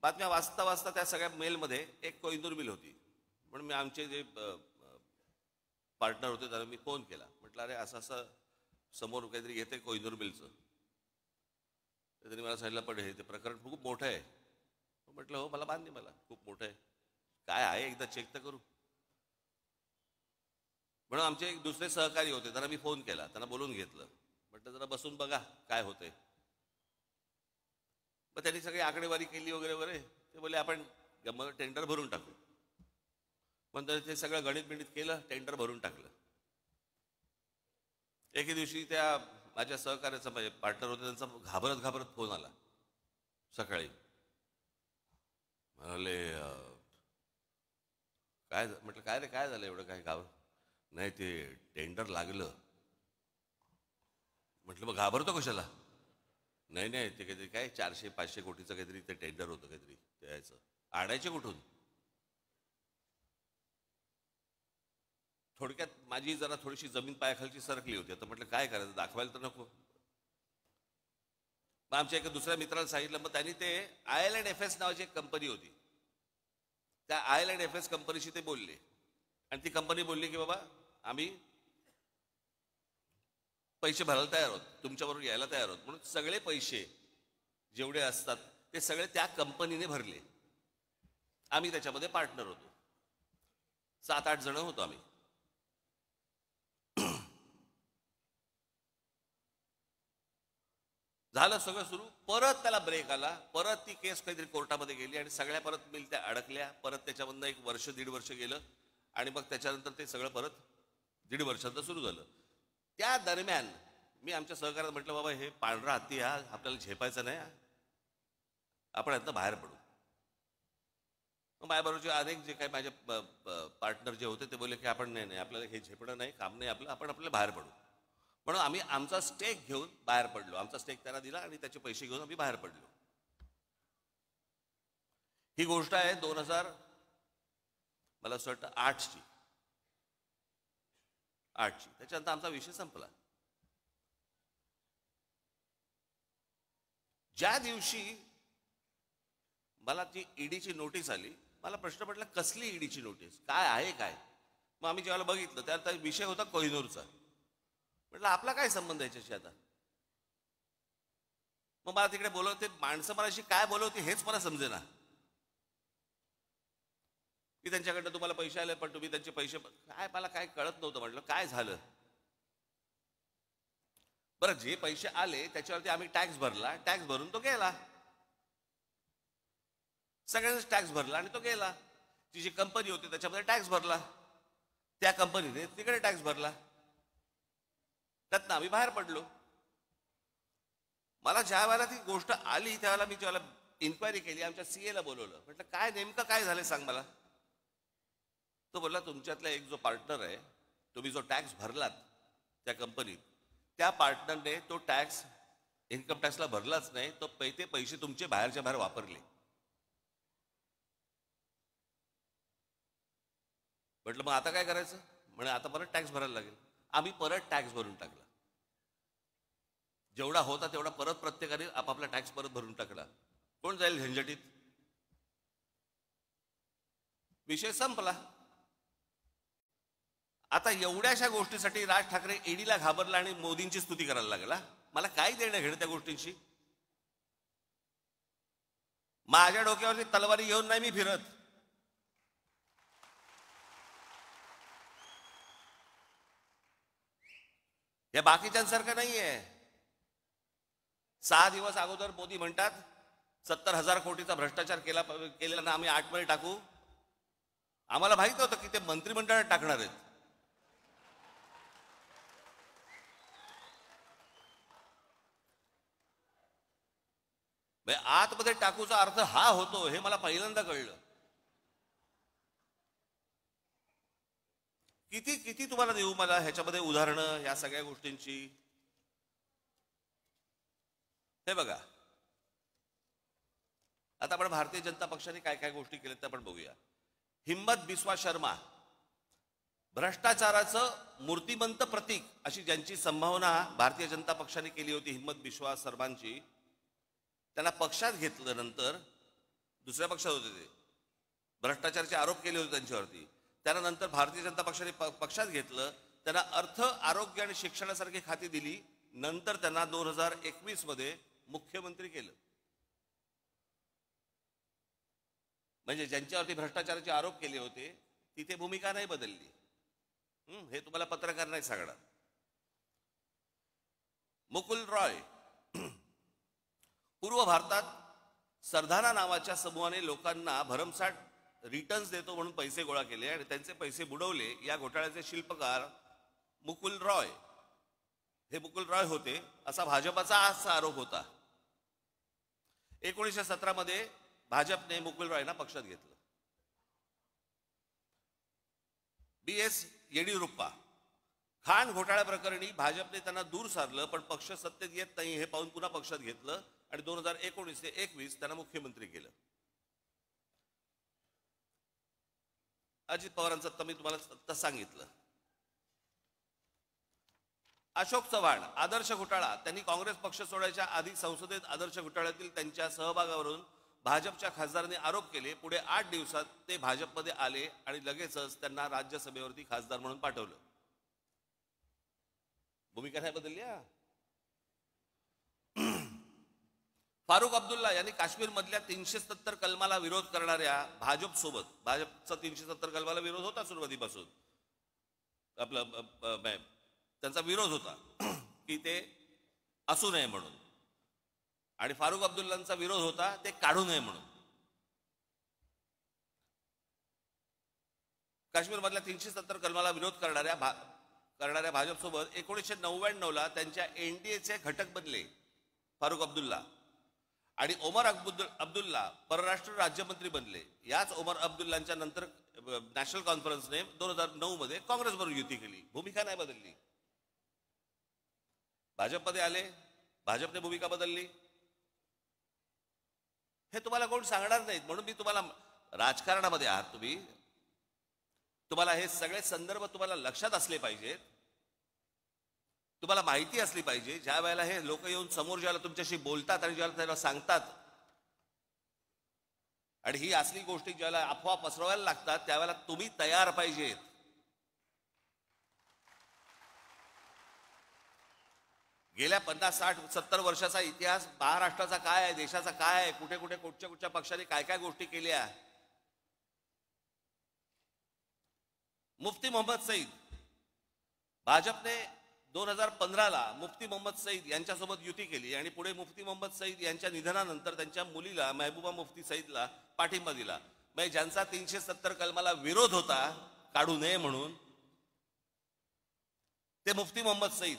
बातम्या वाचता वाचता त्या सगळ्या मेलमध्ये एक कोइंदूर मिल होती. म्हणून मी आमचे जे पार्टनर होते त्यांना मी फोन केला. म्हटलं अरे असं असं समोर काहीतरी येते कोइंदूर मिलचं. त्यांनी मला सांगितलं पण हे ते प्रकरण खूप मोठं आहे. म्हटलं हो, मला मान्य, मला खूप मोठं आहे, काय आहे एकदा चेक तर करू. म्हणून आमचे एक दुसरे सहकारी होते, त्यांना मी फोन केला, त्यांना बोलून घेतलं. म्हटलं जरा बसून बघा काय होतंय. मग त्यांनी सगळी आकडेवारी केली वगैरे वगैरे. ते बोलले आपण टेंडर भरून टाकू. पण ते सगळं गणित बिणित केलं, टेंडर भरून टाकलं. एके दिवशी त्या माझ्या सहकार्याचा, म्हणजे पार्टनर होते, त्यांचा घाबरत घाबरत फोन आला सकाळी. म्हणाले काय? म्हटलं काय रे, काय झालं एवढं, काय घाबर? नाही ते टेंडर लागलं. म्हटलं मग घाबरतो कशाला? नाही नाही, ते काहीतरी काय 400-500 कोटीचं काहीतरी ते टेंडर होतं, काहीतरी द्यायचं. आणायचे कुठून? थोडक्यात माझी जरा थोडीशी जमीन पायाखालची सरकली होती. आता म्हटलं काय करायचं, दाखवायला तर नको. मग आमच्या एका दुसऱ्या मित्राला सांगितलं. मग त्यांनी ते IL&FS नावाची एक कंपनी होती, त्या IL&FS कंपनीशी ते बोलले आणि ती कंपनी बोलली की बाबा आम्ही पैसे भरायला तयार आहोत, तुमच्याबरोबर यायला तयार आहोत. म्हणून सगळे पैसे जेवढे असतात ते सगळे त्या कंपनीने भरले. आम्ही त्याच्यामध्ये पार्टनर होतो, 7-8 जण होतो आम्ही. झालं सगळं सुरू. परत त्याला ब्रेक आला. परत ती केस काहीतरी कोर्टामध्ये गेली आणि सगळ्या परत मिल त्या अडकल्या. परत त्याच्यामधनं 1 वर्ष 1.5 वर्ष गेलं आणि मग त्याच्यानंतर ते सगळं परत 1.5 वर्षांचं सुरू झालं. त्या दरम्यान मी आमच्या सहकार्यात म्हटलं बाबा हे पांढरा हत्ती हा आपल्याला झेपायचा नाही, आपण यातनं बाहेर पडू. मग माझ्याबरोबरचे अनेक जे काही माझे पार्टनर जे होते ते बोलले की आपण नाही नाही, आपल्याला हे झेपणं नाही, काम नाही आपलं, आपण आपल्याला बाहेर पडू. म्हणून आम्ही आमचा स्टेक घेऊन बाहेर पडलो. आमचा स्टेक त्यांना दिला आणि त्याचे पैसे घेऊन आम्ही बाहेर पडलो. ही गोष्ट आहे 2000 मला असं वाटतं 8ची. 8ची. त्याच्यानंतर आमचा विषय संपला. ज्या दिवशी मला ती ईडीची नोटीस आली, मला प्रश्न पडला कसली ईडीची नोटीस, काय आहे काय. मग आम्ही जेव्हा बघितलं त्यात विषय होता कोहिनूरचा. म्हटलं आपला काय संबंध याच्याशी आता. मग मला तिकडे बोलवते माणसं, मलाशी काय बोलवते हेच मला समजेना. की त्यांच्याकडनं तुम्हाला पैसे आले पण तुम्ही त्यांचे पैसे काय, मला काय कळत नव्हतं. म्हटलं काय झालं. बरं, जे पैसे आले त्याच्यावरती आम्ही टॅक्स भरला, टॅक्स भरून तो गेला. सगळ्यांनीच टॅक्स भरला आणि तो गेला. ती जी कंपनी होती त्याच्यामध्ये टॅक्स भरला, त्या कंपनीने तिकडे टॅक्स भरला, त्यातनं आम्ही बाहेर पडलो. मला ज्या वेळेला ती गोष्ट आली त्यावेळेला मी ज्यावेळेला इन्क्वायरी केली, आमच्या सीएला बोलवलं. म्हटलं काय नेमकं काय झालं सांग मला. तो बोलला तुमच्यातला एक जो पार्टनर आहे, तुम्ही जो टॅक्स भरलात त्या कंपनीत, त्या पार्टनरने तो टॅक्स इन्कम टॅक्सला भरलाच नाही, तो ते पैसे तुमचे बाहेरच्या बाहेर वापरले. म्हटलं मग आता काय करायचं. म्हणे आता परत टॅक्स भरायला लागेल. आम्ही परत टॅक्स भरून टाकला, जेवढा होता तेवढा परत प्रत्येकाने आपापला टॅक्स परत भरून टाकला. कोण जाईल झंझटीत. विषय संपला. आता एवढ्याशा गोष्टीसाठी राज ठाकरे ईडीला घाबरला आणि मोदींची स्तुती करायला लागला. मला काय देणं घेणं त्या गोष्टींशी. माझ्या डोक्यावरती तलवारी घेऊन नाही मी फिरत. या बाकीच्यांसारखं नाहीये. 6 दिवस अगोदर मोदी म्हणतात 70,000 कोटीचा भ्रष्टाचार केलेला ना आम्ही 8 मध्ये टाकू. आम्हाला माहित होतं की ते मंत्रिमंडळात टाकणार आहेत. आतमध्ये टाकूचा अर्थ हा होतो हे मला पहिल्यांदा कळलं. किती किती तुम्हाला देऊ मला ह्याच्यामध्ये उदाहरणं या सगळ्या गोष्टींची. हे बघा, आता आपण भारतीय जनता पक्षाने काय काय गोष्टी केल्या ते आपण बघूया. हिम्मत बिस्वा शर्मा, भ्रष्टाचाराचं मूर्तिमंत प्रतीक अशी ज्यांची संभावना भारतीय जनता पक्षाने केली होती, हिम्मत बिस्वा शर्मांची, त्यांना पक्षात घेतलं. नंतर दुसऱ्या पक्षात होते ते, भ्रष्टाचाराचे आरोप केले होते त्यांच्यावरती. त्यानंतर भारतीय जनता पक्षाने पक्षात घेतलं, त्यांना अर्थ, आरोग्य आणि शिक्षणासारखी खाती दिली. नंतर त्यांना 2021 मध्ये मुख्यमंत्री केलं. म्हणजे ज्यांच्यावरती भ्रष्टाचाराचे आरोप केले होते तिथे भूमिका नाही बदलली. हे तुम्हाला पत्रकार नाही सांगणार. मुकुल रॉय, पूर्व भारतात सरधाना नावाच्या समूहाने लोकांना भरमसाठ रिटर्न्स देतो म्हणून पैसे गोळा केले आणि त्यांचे पैसे बुडवले. या घोटाळ्याचे शिल्पकार मुकुल रॉय, हे मुकुल रॉय होते असा भाजपाचा आजचा आरोप होता. 1917 मध्ये भाजपने मुकुल रॉयना पक्षात घेतलं. BS येडियुरप्पा, खाण घोटाळ्या प्रकरणी भाजपने त्यांना दूर सारलं, पण पक्ष सत्तेत येत नाही हे पाहून पुन्हा पक्षात घेतलं आणि 2019 ते 21 त्यांना मुख्यमंत्री केलं. अजित पवारांचं तर मी तुम्हाला सांगितलं. अशोक चव्हाण, आदर्श घोटाळा, त्यांनी काँग्रेस पक्ष सोडायच्या आधी संसदेत आदर्श घोटाळ्यातील त्यांच्या सहभागावरून भाजपच्या खासदारांनी आरोप केले. पुढे 8 दिवसात ते भाजपमध्ये आले आणि लगेचच त्यांना राज्यसभेवरती खासदार म्हणून पाठवलं. भूमिका नाही बदलली. फारुख अब्दुल्ला यांनी काश्मीर मधल्या 370 कलमाला विरोध करणाऱ्या भाजपसोबत, भाजपचा 370 कलमाला विरोध होता सुरुवातीपासून, आपलं त्यांचा विरोध होता की ते असू नये म्हणून, आणि फारुख अब्दुल्लांचा विरोध होता ते काढू नये म्हणून. काश्मीर मधल्या 370 कलमाला विरोध करणाऱ्या भाजपसोबत 1999 त्यांच्या एनडीएचे घटक बनले फारुख अब्दुल्ला, आणि ओमर अब्दुल्ला परराष्ट्र राज्यमंत्री बनले. याच ओमर अब्दुल्लांच्या नंतर नॅशनल कॉन्फरन्सने 2009 मध्ये काँग्रेसबरोबर युती केली. भूमिका नाही बदलली. भाजपमध्ये आले, भाजपने भूमिका बदलली. हे तुम्हाला कोण सांगणार नाहीत. म्हणून मी तुम्हाला, राजकारणामध्ये आहात तुम्ही, तुम्हाला हे सगळे संदर्भ तुम्हाला लक्षात असले पाहिजेत तुम्हाला माहिती असली पाहिजे, ज्या वेळेला हे लोक येऊन समोर ज्याला तुमच्याशी बोलतात आणि ज्याला त्याला सांगतात आणि ही असली गोष्टी ज्याला अफवा पसरवायला लागतात, त्यावेळेला तुम्ही तयार पाहिजेत. गेल्या 50, 60, 70 वर्षाचा इतिहास महाराष्ट्राचा काय आहे, देशाचा काय आहे, कुठे कुठे कुठच्या कुठच्या पक्षाने काय काय गोष्टी केल्या. मुफ्ती मोहम्मद सईद, भाजपने 2015ला मुफ्ती मोहम्मद सईद यांच्यासोबत युती केली आणि पुढे मुफ्ती मोहम्मद सईद यांच्या निधनानंतर त्यांच्या मुलीला महबूबा मुफ्ती सईदला पाठिंबा दिला. म्हणजे ज्यांचा 370 कलमाला विरोध होता काढू नये म्हणून, ते मुफ्ती मोहम्मद सईद.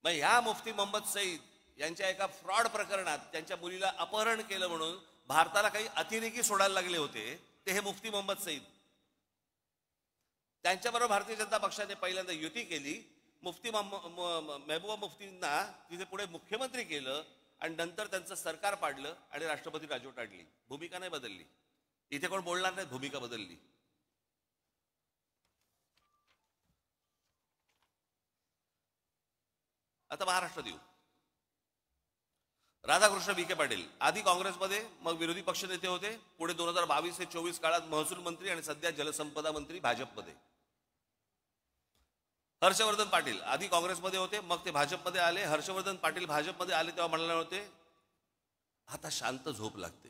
मग ह्या मुफ्ती मोहम्मद सईद यांच्या एका फ्रॉड प्रकरणात त्यांच्या मुलीला अपहरण केलं म्हणून भारताला काही अतिरेकी सोडायला लागले होते, ते हे मुफ्ती मोहम्मद सईद. त्यांच्याबरोबर भारतीय जनता पक्षाने पहिल्यांदा युती केली. मुफ्ती महबूबा मुफ्तींना तिथे पुढे मुख्यमंत्री केलं आणि नंतर त्यांचं सरकार पाडलं आणि राष्ट्रपती राजवट आणली. भूमिका नाही बदलली. इथे कोण बोलणार नाही भूमिका बदलली. आता महाराष्ट्र देऊ. राधाकृष्ण विखे पाटील आधी काँग्रेसमध्ये, मग विरोधी पक्षनेते होते. पुढे 2022 ते 24 काळात महसूल मंत्री आणि सध्या जलसंपदा मंत्री भाजपमध्ये. हर्षवर्धन पाटील आधी काँग्रेसमध्ये होते, मग ते भाजपमध्ये आले. हर्षवर्धन पाटील भाजपमध्ये आले तेव्हा म्हणाले होते आता शांत झोप लागते.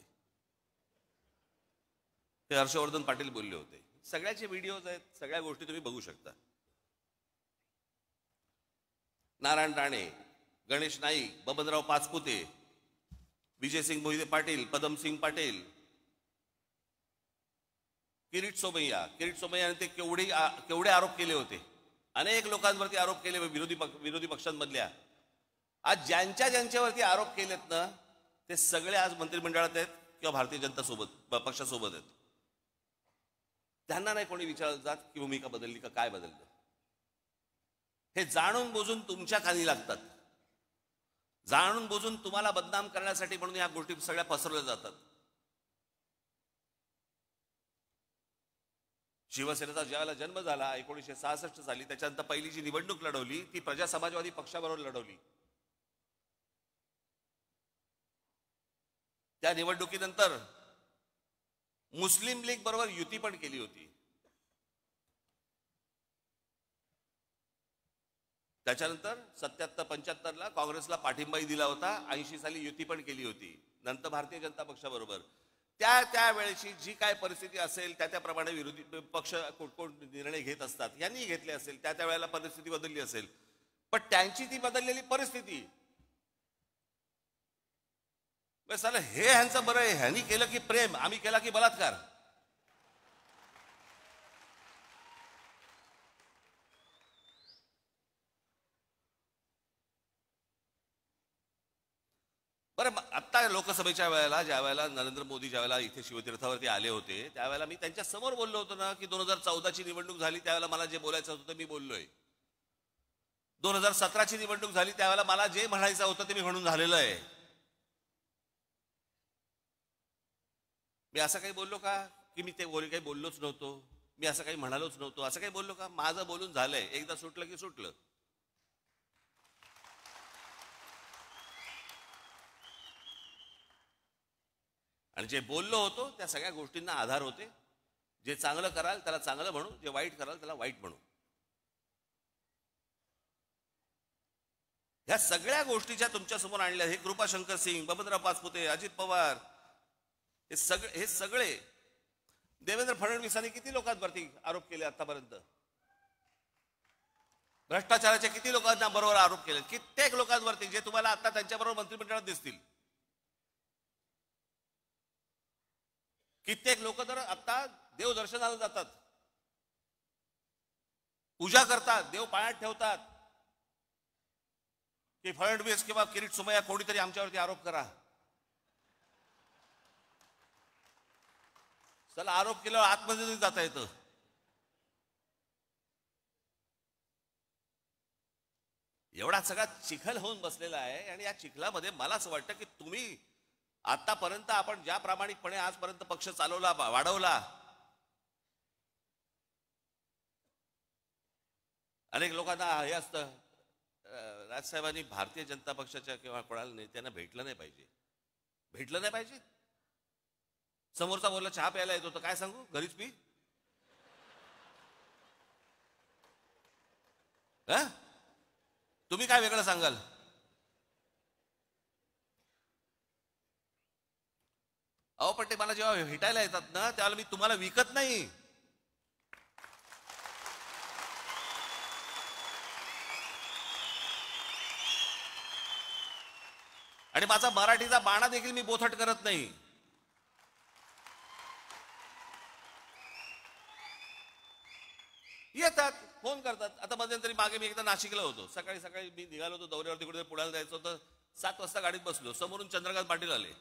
ते हर्षवर्धन पाटील बोलले होते. सगळ्याचे व्हिडिओज आहेत, सगळ्या गोष्टी तुम्ही बघू शकता. नारायण राणे, गणेश नाईक, बबनराव पाचपुते, विजयसिंग मोहिते पाटील, पदमसिंग पाटील, किरीट सोमय्या ते केवढे आरोप केले होते. अनेक लोकांवरती आरोप केले विरोधी पक्षांमधल्या. आज ज्यांच्यावरती आरोप केलेत ना, ते सगळे आज मंत्रिमंडळात आहेत किंवा भारतीय जनता पक्षासोबत आहेत. त्यांना नाही कोणी विचारलं जात की भूमिका बदलली का, काय बदललं. हे जाणून बुजून तुमच्या कानी लागतात. जाणून बुजून तुम्हाला बदनाम करण्यासाठी म्हणून या गोष्टी सगळ्या पसरवल्या जातात. शिवसेनेचा ज्यावेळेला जन्म झाला 1966 साली, त्याच्यानंतर पहिली जी निवडणूक लढवली ती प्रजा समाजवादी पक्षाबरोबर लढवली. त्या निवडणुकीनंतर मुस्लिम लीग बरोबर युती पण केली होती. त्याच्यानंतर 77-75ला काँग्रेसला पाठिंबाही दिला होता. 80 साली युती पण केली होती. नंतर भारतीय जनता पक्षाबरोबर त्या वेळेची जी काय परिस्थिती असेल त्याप्रमाणे विरोधी पक्ष कोण निर्णय घेत असतात. यांनी घेतले असेल, त्या वेळेला परिस्थिती बदलली असेल. पण त्यांची ती बदललेली परिस्थिती, हे ह्यांचं बरं आहे, ह्यांनी केलं की प्रेम, आम्ही केला की बलात्कार. बरं, आता लोकसभेच्या वेळेला ज्या वेळेला नरेंद्र मोदी ज्या वेळेला इथे शिवतीर्थावरती आले होते, त्यावेळेला मी त्यांच्या समोर बोललो होतो ना की 2014ची निवडणूक झाली त्यावेळेला मला जे बोलायचं होतं ते मी बोललोय. 2017ची निवडणूक झाली त्यावेळेला मला जे म्हणायचं होतं ते मी म्हणून झालेलं आहे. मी असं काही बोललो का की मी ते काही बोललोच नव्हतो, मी असं काही म्हणालोच नव्हतो, असं काही बोललो का? माझं बोलून झालंय. एकदा सुटलं की सुटलं. आणि जे बोललो होतो त्या सगळ्या गोष्टींना आधार होते. जे चांगलं कराल त्याला चांगलं म्हणू, जे वाईट कराल त्याला वाईट म्हणू. ह्या सगळ्या गोष्टीच्या तुमच्या समोर आणल्या. हे कृपाशंकर सिंग, बबनराव पाचपुते, अजित पवार, हे सगळे देवेंद्र फडणवीसांनी किती लोकांवरती आरोप केले आतापर्यंत? भ्रष्टाचाराचे किती लोकांना बरोबर आरोप केले? कित्येक लोकांवरती, जे तुम्हाला आता त्यांच्याबरोबर मंत्रिमंडळात दिसतील. कित्येक लोक तर आता देव दर्शनाला जातात, पूजा करतात, देव पायात ठेवतात की फडणवीस किंवा किरीट सोमय्या कोणीतरी आमच्यावरती आरोप करा. चला, आरोप केल्यावर आतमध्ये जाता येतं. एवढा सगळा चिखल होऊन बसलेला आहे. आणि या चिखलामध्ये मला असं वाटतं की तुम्ही आतापर्यंत आपण ज्या प्रामाणिकपणे आजपर्यंत पक्ष चालवला, वाढवला, अनेक लोकांना हे असतं, राजसाहेबांनी भारतीय जनता पक्षाच्या किंवा कोणाला नेत्यांना भेटलं नाही पाहिजे. भेटलं नाही पाहिजे. समोरचा बोलला चहा प्यायला येतो तर काय सांगू, घरीच पी. तुम्ही काय वेगळं सांगाल? अहो पण ते मला जेव्हा भेटायला येतात ना त्यावेळेला मी तुम्हाला विकत नाही. आणि माझा मराठीचा बाणा देखील मी बोथट करत नाही. येतात, फोन करतात. आता मध्यंतरी मागे मी एकदा नाशिकला होतो. सकाळी सकाळी मी निघालो होतो दौऱ्यावर, तिकडे पुण्याला जायचं होतं. 7 वाजता गाडीत बसलो, समोरून चंद्रकांत पाटील आले.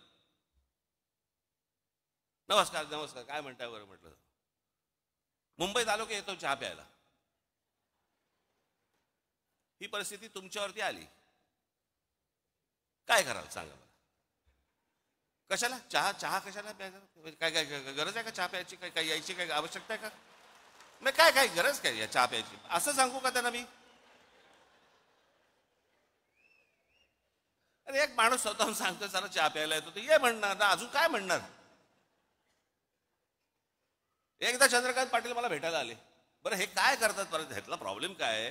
नमस्कार नमस्कार, काय म्हणताय बरं म्हटलं. मुंबईत आलो की येतो चहा प्यायला. ही परिस्थिती तुमच्यावरती आली, काय कराल सांगा मला. कशाला चहा, चहा कशाला प्यायचा? काय काय गरज आहे का चहा प्यायची? काय काय यायची काय आवश्यकता आहे का? नाही काय काय गरज काय या चहा प्यायची असं सांगू का त्यांना मी? अरे एक माणूस स्वतःहून सांगतो चला चहा प्यायला येतो, ये म्हणणार ना, अजून काय म्हणणार. एकदा चंद्रकांत पाटील मला भेटायला आले. बरं हे काय करतात परत, ह्यातला प्रॉब्लेम काय आहे,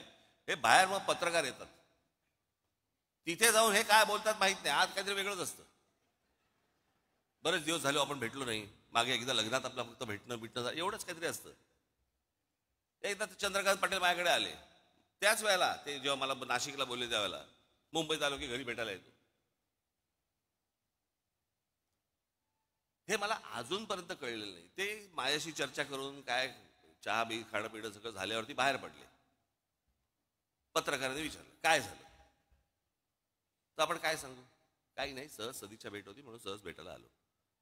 हे बाहेर मग पत्रकार येतात, तिथे जाऊन हे काय बोलतात माहित नाही, आज काहीतरी वेगळंच असतं. बरेच दिवस झाले आपण भेटलो नाही, मागे एकदा लग्नात आपलं फक्त भेटणं एवढंच काहीतरी असतं. एकदा चंद्रकांत पाटील माझ्याकडे आले, त्याच वेळेला ते जेव्हा मला नाशिकला बोलले त्यावेळेला मुंबईत आलो की घरी भेटायला येतो. हे मला अजूनपर्यंत कळलेलं नाही. ते माझ्याशी चर्चा करून काय चहा बी खाणं पिणं सगळं झाल्यावरती बाहेर पडले. पत्रकारांनी विचारलं काय झालं, तर आपण काय सांगू, काही नाही, सहज सदिच्छा भेट होती म्हणून सहज भेटायला आलो.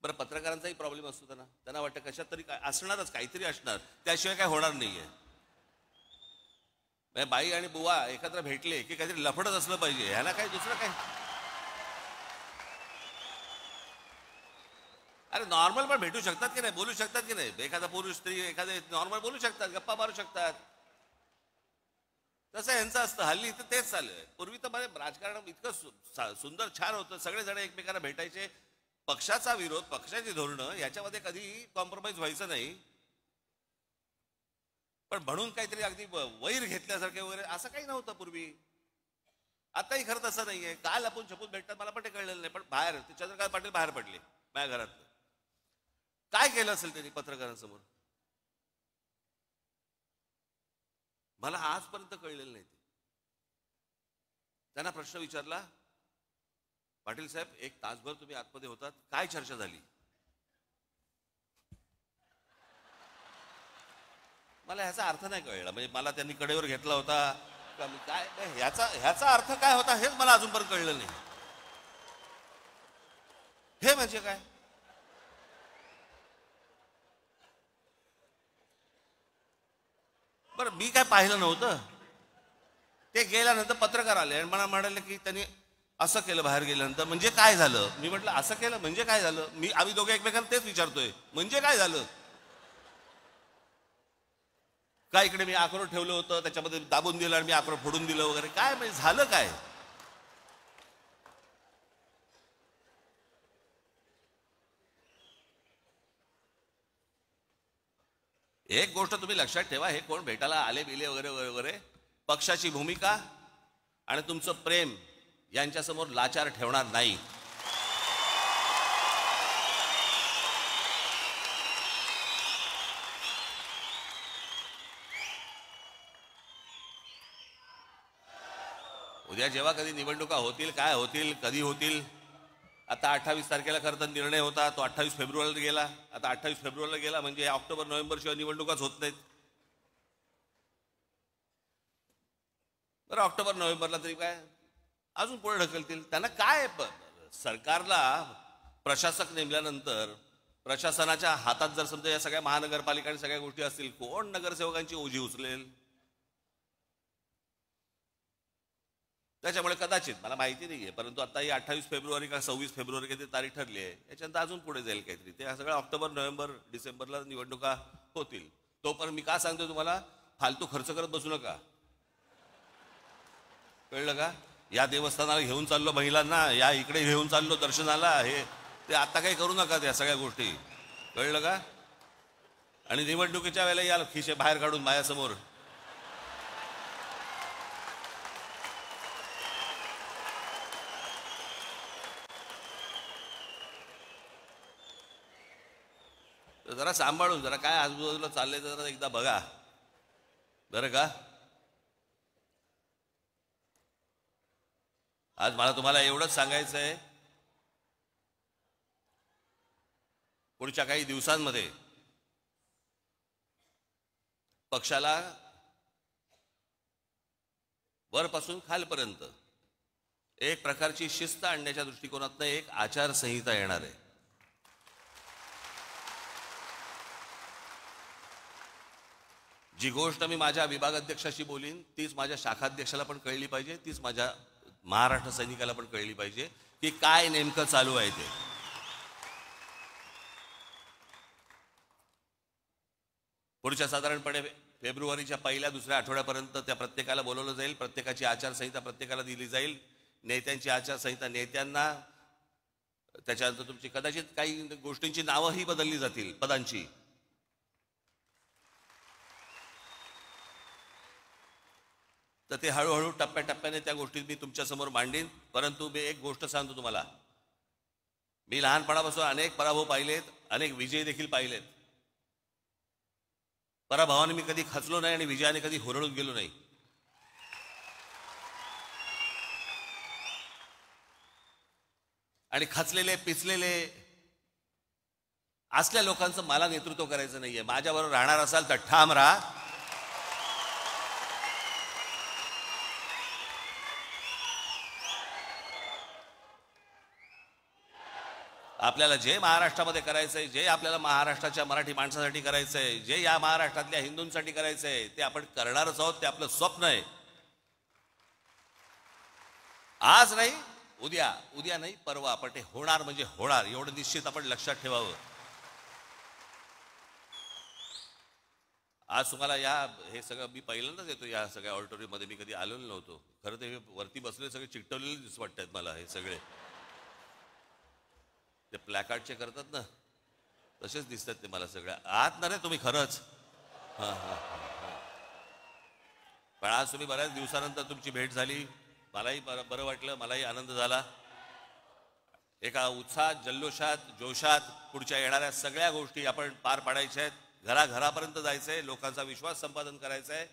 बरं पत्रकारांचाही प्रॉब्लेम असतो, त्यांना वाटतं कशात तरी काय असणारच, काहीतरी असणार, त्याशिवाय काय होणार नाहीये. बाई आणि बुवा एकत्र भेटले की काहीतरी लफडच असलं पाहिजे, ह्याला काय दुसरं काय. अरे नॉर्मल पण भेटू शकतात की नाही, बोलू शकतात की नाही, एखादा पुरुष स्त्री एखादे नॉर्मल बोलू शकतात, गप्पा मारू शकतात. तसं यांचं असतं हल्ली तर तेच चालू आहे. पूर्वी तर मध्ये राजकारण इतकं सुंदर छान होतं, सगळेजण एकमेकांना भेटायचे. पक्षाचा विरोध, पक्षाची धोरणं याच्यामध्ये कधी कॉम्प्रोमाइज व्हायचं नाही. पण म्हणून काहीतरी अगदी वैर घेतल्यासारखे वगैरे असं काही नव्हतं पूर्वी. आताही खरं तसं नाहीये. काल आपण छपून भेटतात मला पण ते कळलेलं नाही, पण बाहेर ते चंद्रकांत पाटील बाहेर पडले माझ्या घरात. काय केलं असेल त्यांनी पत्रकारांसमोर मला आजपर्यंत कळलेलं नाही. त्यांना प्रश्न विचारला, पाटील साहेब 1 तासभर तुम्ही आतमध्ये होतात, काय चर्चा झाली? मला ह्याचा अर्थ नाही कळला. म्हणजे मला त्यांनी कडेवर घेतला होता का काय, ह्याचा अर्थ काय होता हेच मला अजूनपर्यंत कळलं नाही. हे म्हणजे काय? बरं मी काय पाहिलं नव्हतं. ते गेल्यानंतर पत्रकार आले आणि मला म्हणाले की त्यांनी असं केलं बाहेर गेल्यानंतर. म्हणजे काय झालं? मी म्हटलं असं केलं म्हणजे काय झालं. आम्ही दोघे एकमेकांना तेच विचारतोय, म्हणजे काय झालं. काय इकडे मी अक्रोड ठेवलं होतं त्याच्यामध्ये दाबून दिलं आणि मी अक्रोड फोडून दिलं वगैरे, काय म्हणजे झालं काय? एक गोष्ट तुम्ही लक्षात ठेवा, हे कोण भेटायला आले बिले वगैरे वगैरे, पक्षाची भूमिका आणि तुमचं प्रेम यांच्यासमोर लाचार ठेवणार नाही. उद्या जेव्हा कधी निवडणुका होतील, काय होतील, कधी होतील. आता 28 तारखेला खरं तर निर्णय होता, तो 28 फेब्रुवारीला गेला. आता 28 फेब्रुवारीला गेला म्हणजे ऑक्टोबर नोव्हेंबर शिवाय निवडणुकाच होत नाहीत. बरं ऑक्टोबर नोव्हेंबरला तरी काय अजून पुढे ढकलतील. त्यांना काय, सरकारला प्रशासक नेमल्यानंतर प्रशासनाच्या हातात जर समजा या सगळ्या महानगरपालिका आणि सगळ्या गोष्टी असतील, कोण नगरसेवकांची ओझी उचलेल? त्याच्यामुळे कदाचित, मला माहिती नाहीये, परंतु आता ही 28 फेब्रुवारी का 26 फेब्रुवारी काहीतरी तारीख ठरली आहे. याच्यानंतर अजून पुढे जाईल काहीतरी. ते सगळं ऑक्टोबर नोव्हेंबर डिसेंबरला निवडणुका होतील. तोपर्यंत मी का सांगतो तुम्हाला, फालतू खर्च करत बसू नका. कळलं का? या देवस्थानाला घेऊन चाललो महिलांना, या इकडे घेऊन चाललो दर्शनाला, हे ते आता काही करू नका त्या सगळ्या गोष्टी. कळलं का? आणि निवडणुकीच्या वेळेला या खिशे बाहेर काढून माझ्यासमोर जरा सांभाळून, जरा काय आजूबाजूला चाललंय जरा एकदा बघा बरं का. आज मला तुम्हाला एवढंच सांगायचं आहे, पुढच्या काही दिवसांमध्ये पक्षाला वरपासून खालपर्यंत एक प्रकारची शिस्त आणण्याच्या दृष्टिकोनातून एक आचारसंहिता येणार आहे. जी गोष्ट मी माझ्या विभागाध्यक्षाशी बोलीन तीच माझ्या शाखाध्यक्षाला पण कळली पाहिजे, तीच माझ्या महाराष्ट्र सैनिकाला पण कळली पाहिजे की काय नेमकं चालू आहे ते. पुढच्या साधारणपणे फेब्रुवारीच्या पहिल्या दुसऱ्या आठवड्यापर्यंत त्या प्रत्येकाला बोलवलं जाईल, प्रत्येकाची आचारसंहिता प्रत्येकाला दिली जाईल, नेत्यांची आचारसंहिता नेत्यांना, त्याच्यानंतर तुमची कदाचित काही गोष्टींची नावंही बदलली जातील पदांची. तर ते हळूहळू टप्प्याटप्प्याने त्या गोष्टी मी तुमच्यासमोर मांडीन. परंतु मी एक गोष्ट सांगतो तुम्हाला, मी लहानपणापासून अनेक पराभव पाहिलेत, अनेक विजय देखील पाहिलेत. पराभवाने मी कधी खचलो नाही आणि विजयाने कधी हुरळून गेलो नाही. आणि खचलेले पिचलेले असल्या लोकांचं मला नेतृत्व करायचं नाहीये. माझ्याबरोबर राहणार असाल तर ठाम राहा. आपल्याला जे महाराष्ट्रामध्ये करायचंय, जे आपल्याला महाराष्ट्राच्या मराठी माणसासाठी करायचंय, जे या महाराष्ट्रातल्या हिंदूंसाठी करायचंय ते आपण करणारच आहोत. ते आपलं स्वप्न आहे. आज नाही, उद्या, उद्या नाही परवा, पण ते होणार म्हणजे होणार, एवढं निश्चित आपण लक्षात ठेवावं. आज तुम्हाला हे सगळं मी पहिल्यांदाच येतो या सगळ्या ऑडिटोरियममध्ये. मी कधी आलेलो नव्हतो. खरं ते वरती बसले सगळे चिकटवलेले दिसत वाटतात मला. हे सगळे ते प्लॅकार्डचे करतात ना, तसेच दिसतात ते मला सगळ्या. आत ना रे तुम्ही खरंच. पण आज तुम्ही बऱ्याच दिवसानंतर तुमची भेट झाली, मलाही बरं वाटलं, मलाही आनंद झाला. एका उत्साहात, जल्लोषात, जोशात पुढच्या येणाऱ्या सगळ्या गोष्टी आपण पार पाडायच्या आहेत. घराघरापर्यंत जायचंय, लोकांचा विश्वास संपादन करायचा आहे.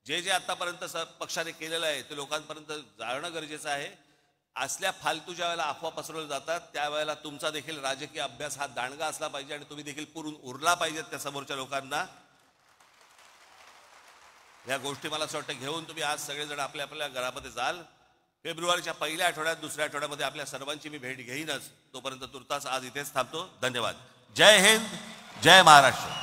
जे जे आतापर्यंत पक्षाने केलेलं आहे ते लोकांपर्यंत जाणं गरजेचं आहे. असल्या फालतू ज्या वेळेला अफवा पसरवल्या जातात त्यावेळेला तुमचा देखील राजकीय अभ्यास हा दांडगा असला पाहिजे आणि तुम्ही देखील पुरून उरला पाहिजेत त्या समोरच्या लोकांना. या गोष्टी मला असं वाटतं घेऊन तुम्ही आज सगळेजण आपल्या आपल्या घरामध्ये जाल. फेब्रुवारीच्या पहिल्या आठवड्यात, दुसऱ्या आठवड्यामध्ये आपल्या सर्वांची मी भेट घेईनच. तोपर्यंत तुर्तास आज इथेच थांबतो. धन्यवाद. जय हिंद, जय महाराष्ट्र.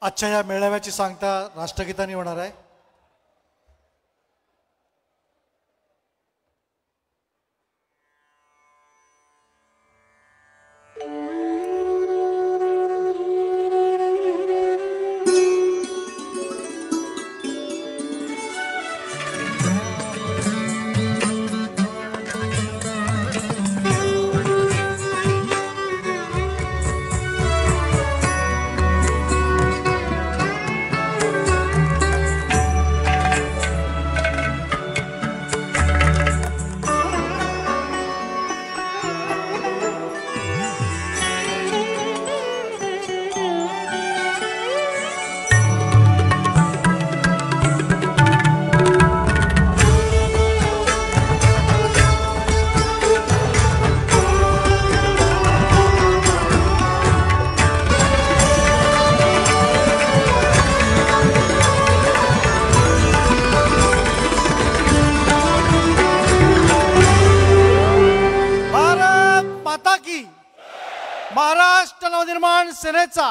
आजच्या या मेळाव्याची सांगता राष्ट्रगीताने होणार आहे. महाराष्ट्र नवनिर्माण सेनेचा